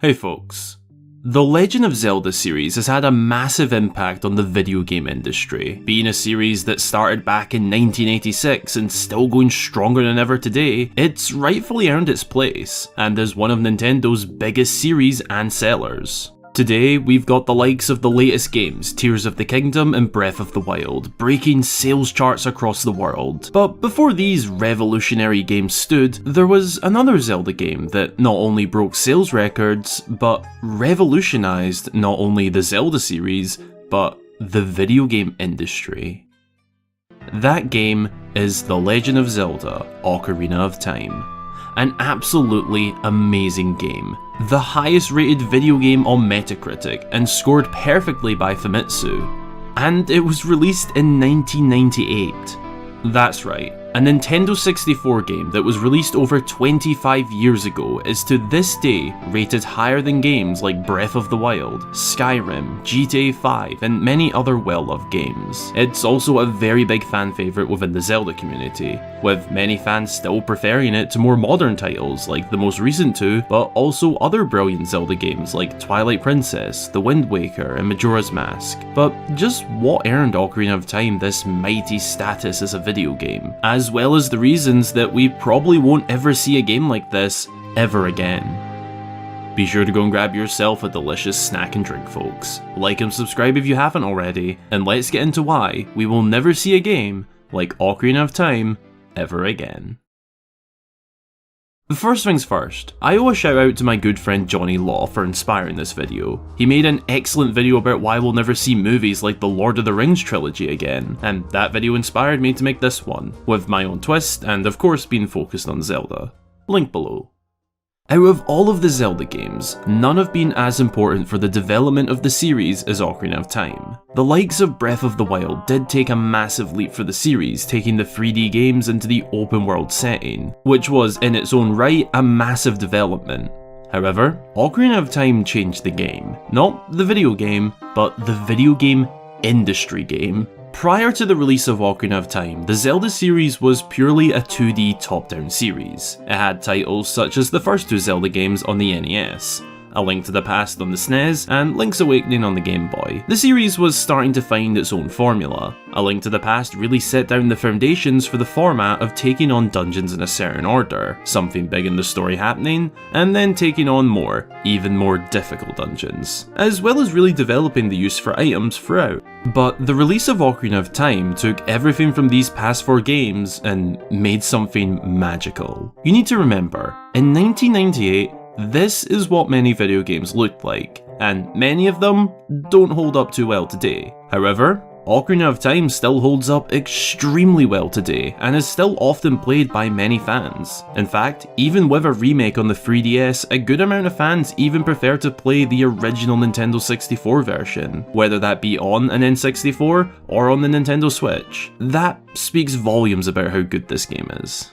Hey folks. The Legend of Zelda series has had a massive impact on the video game industry. Being a series that started back in 1986 and still going stronger than ever today, it's rightfully earned its place, and is one of Nintendo's biggest series and sellers. Today, we've got the likes of the latest games, Tears of the Kingdom and Breath of the Wild, breaking sales charts across the world. But before these revolutionary games stood, there was another Zelda game that not only broke sales records, but revolutionized not only the Zelda series, but the video game industry. That game is The Legend of Zelda: Ocarina of Time. An absolutely amazing game. The highest rated video game on Metacritic and scored perfectly by Famitsu. And it was released in 1998. That's right, a Nintendo 64 game that was released over 25 years ago is to this day rated higher than games like Breath of the Wild, Skyrim, GTA 5 and many other well-loved games. It's also a very big fan favourite within the Zelda community, with many fans still preferring it to more modern titles like the most recent two, but also other brilliant Zelda games like Twilight Princess, The Wind Waker and Majora's Mask. But just what earned Ocarina of Time this mighty status as a video game, as well as the reasons that we probably won't ever see a game like this ever again. Be sure to go and grab yourself a delicious snack and drink, folks. Like and subscribe if you haven't already, and let's get into why we will never see a game like Ocarina of Time ever again. First things first, I owe a shout out to my good friend Johnny Law for inspiring this video. He made an excellent video about why we'll never see movies like the Lord of the Rings trilogy again, and that video inspired me to make this one, with my own twist and of course being focused on Zelda. Link below. Out of all of the Zelda games, none have been as important for the development of the series as Ocarina of Time. The likes of Breath of the Wild did take a massive leap for the series, taking the 3D games into the open world setting, which was in its own right a massive development. However, Ocarina of Time changed the game. Not the video game, but the video game industry game. Prior to the release of Ocarina of Time, the Zelda series was purely a 2D top-down series. It had titles such as the first two Zelda games on the NES, A Link to the Past on the SNES, and Link's Awakening on the Game Boy. The series was starting to find its own formula. A Link to the Past really set down the foundations for the format of taking on dungeons in a certain order, something big in the story happening, and then taking on more, even more difficult dungeons, as well as really developing the use for items throughout. But the release of Ocarina of Time took everything from these past four games and made something magical. You need to remember, in 1998, this is what many video games looked like, and many of them don't hold up too well today. However, Ocarina of Time still holds up extremely well today, and is still often played by many fans. In fact, even with a remake on the 3DS, a good amount of fans even prefer to play the original Nintendo 64 version, whether that be on an N64 or on the Nintendo Switch. That speaks volumes about how good this game is.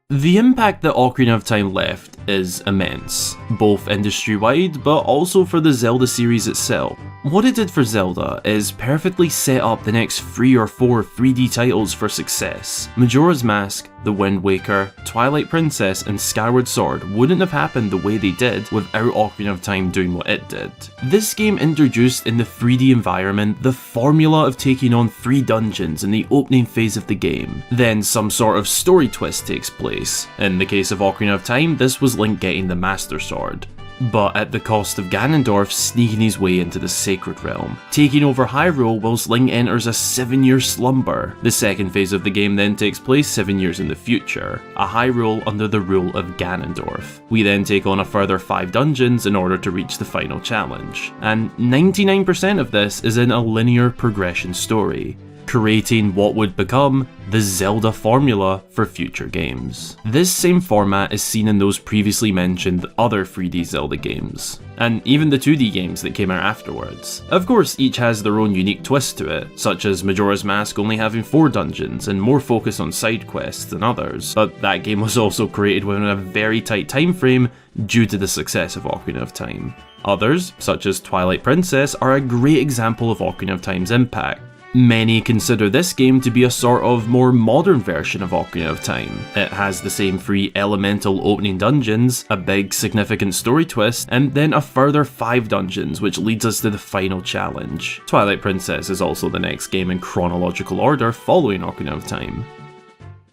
The impact that Ocarina of Time left is immense, both industry-wide but also for the Zelda series itself. What it did for Zelda is perfectly set up the next 3 or 4 3D titles for success. Majora's Mask, The Wind Waker, Twilight Princess and Skyward Sword wouldn't have happened the way they did without Ocarina of Time doing what it did. This game introduced in the 3D environment the formula of taking on 3 dungeons in the opening phase of the game. Then some sort of story twist takes place. In the case of Ocarina of Time, this was Link getting the Master Sword, but at the cost of Ganondorf sneaking his way into the Sacred Realm, taking over Hyrule whilst Link enters a 7-year slumber. The second phase of the game then takes place 7 years in the future, a Hyrule under the rule of Ganondorf. We then take on a further 5 dungeons in order to reach the final challenge, and 99% of this is in a linear progression story, creating what would become the Zelda formula for future games. This same format is seen in those previously mentioned other 3D Zelda games, and even the 2D games that came out afterwards. Of course, each has their own unique twist to it, such as Majora's Mask only having 4 dungeons and more focus on side quests than others, but that game was also created within a very tight time frame due to the success of Ocarina of Time. Others, such as Twilight Princess, are a great example of Ocarina of Time's impact. Many consider this game to be a sort of more modern version of Ocarina of Time. It has the same 3 elemental opening dungeons, a big significant story twist, and then a further 5 dungeons which leads us to the final challenge. Twilight Princess is also the next game in chronological order following Ocarina of Time.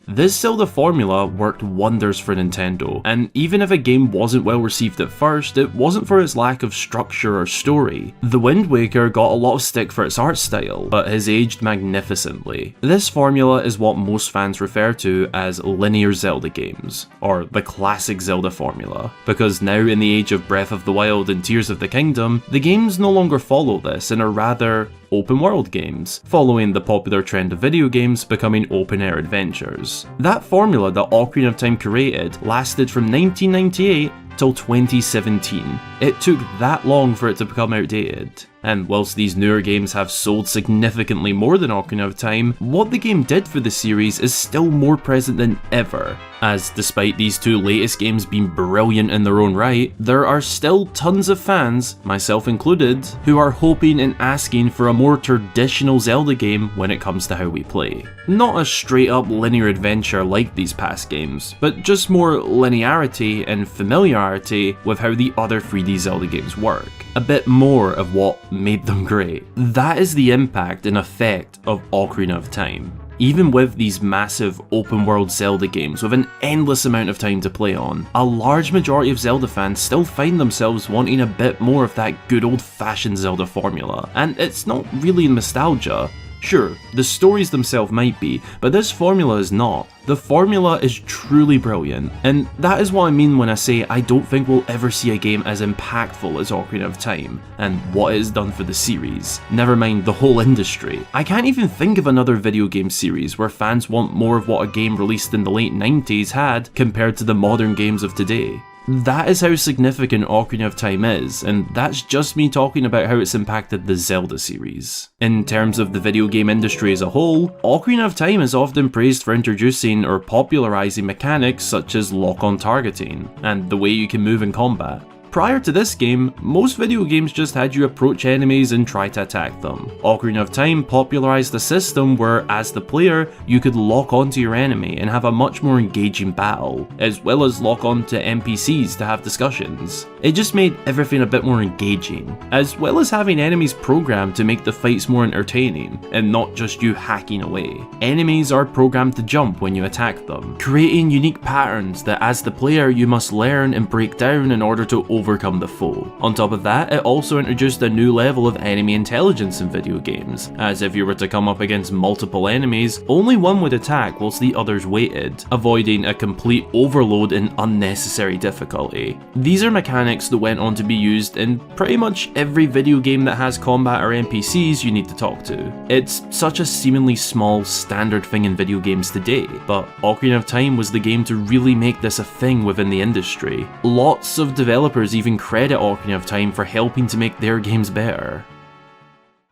This Zelda formula worked wonders for Nintendo, and even if a game wasn't well received at first, it wasn't for its lack of structure or story. The Wind Waker got a lot of stick for its art style, but has aged magnificently. This formula is what most fans refer to as linear Zelda games, or the classic Zelda formula, because now in the age of Breath of the Wild and Tears of the Kingdom, the games no longer follow this and are rather open world games, following the popular trend of video games becoming open air adventures. That formula that Ocarina of Time created lasted from 1998 till 2017. It took that long for it to become outdated. And whilst these newer games have sold significantly more than Ocarina of Time, what the game did for the series is still more present than ever, as despite these 2 latest games being brilliant in their own right, there are still tons of fans, myself included, who are hoping and asking for a more traditional Zelda game when it comes to how we play. Not a straight up linear adventure like these past games, but just more linearity and familiarity with how the other 3D Zelda games work. A bit more of what made them great. That is the impact and effect of Ocarina of Time. Even with these massive open world Zelda games with an endless amount of time to play on, a large majority of Zelda fans still find themselves wanting a bit more of that good old fashioned Zelda formula. And it's not really nostalgia. Sure, the stories themselves might be, but this formula is not. The formula is truly brilliant, and that is what I mean when I say I don't think we'll ever see a game as impactful as Ocarina of Time, and what it has done for the series, never mind the whole industry. I can't even think of another video game series where fans want more of what a game released in the late 90s had compared to the modern games of today. That is how significant Ocarina of Time is, and that's just me talking about how it's impacted the Zelda series. In terms of the video game industry as a whole, Ocarina of Time is often praised for introducing or popularising mechanics such as lock-on targeting, and the way you can move in combat. Prior to this game, most video games just had you approach enemies and try to attack them. Ocarina of Time popularised a system where, as the player, you could lock onto your enemy and have a much more engaging battle, as well as lock onto NPCs to have discussions. It just made everything a bit more engaging, as well as having enemies programmed to make the fights more entertaining, and not just you hacking away. Enemies are programmed to jump when you attack them, creating unique patterns that as the player you must learn and break down in order to overcome the foe. On top of that, it also introduced a new level of enemy intelligence in video games, as if you were to come up against multiple enemies, only one would attack whilst the others waited, avoiding a complete overload and unnecessary difficulty. These are mechanics that went on to be used in pretty much every video game that has combat or NPCs you need to talk to. It's such a seemingly small, standard thing in video games today, but Ocarina of Time was the game to really make this a thing within the industry. Lots of developers even credit Ocarina of Time for helping to make their games better.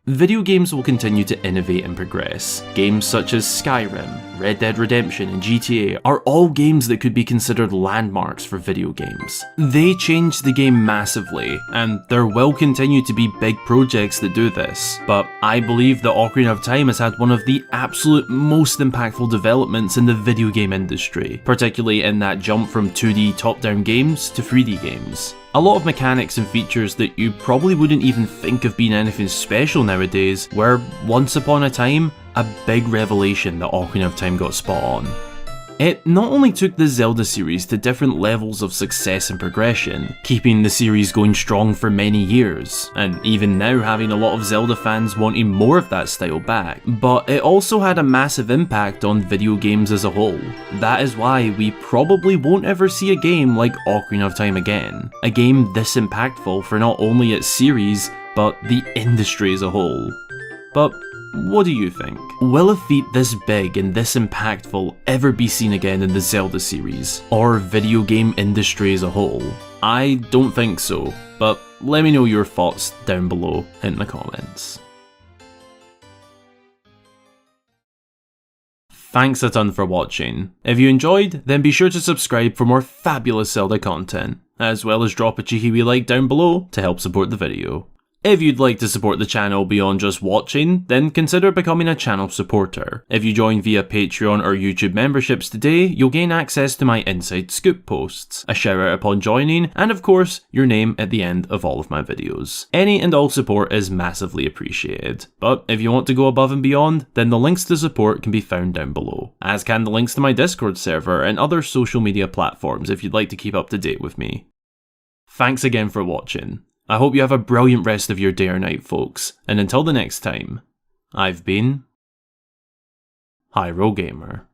Video games will continue to innovate and progress. Games such as Skyrim, Red Dead Redemption and GTA are all games that could be considered landmarks for video games. They changed the game massively, and there will continue to be big projects that do this, but I believe that Ocarina of Time has had one of the absolute most impactful developments in the video game industry, particularly in that jump from 2D top-down games to 3D games. A lot of mechanics and features that you probably wouldn't even think of being anything special nowadays were, once upon a time, a big revelation that Ocarina of Time got spot on. It not only took the Zelda series to different levels of success and progression, keeping the series going strong for many years, and even now having a lot of Zelda fans wanting more of that style back, but it also had a massive impact on video games as a whole. That is why we probably won't ever see a game like Ocarina of Time again. A game this impactful for not only its series, but the industry as a whole. But what do you think? Will a feat this big and this impactful ever be seen again in the Zelda series, or video game industry as a whole? I don't think so, but let me know your thoughts down below in the comments. Thanks a ton for watching. If you enjoyed, then be sure to subscribe for more fabulous Zelda content, as well as drop a cheeky wee like down below to help support the video. If you'd like to support the channel beyond just watching, then consider becoming a channel supporter. If you join via Patreon or YouTube memberships today, you'll gain access to my Inside Scoop posts, a shout out upon joining, and of course, your name at the end of all of my videos. Any and all support is massively appreciated, but if you want to go above and beyond, then the links to support can be found down below, as can the links to my Discord server and other social media platforms if you'd like to keep up to date with me. Thanks again for watching. I hope you have a brilliant rest of your day or night, folks, and until the next time, I've been Hyrule Gamer.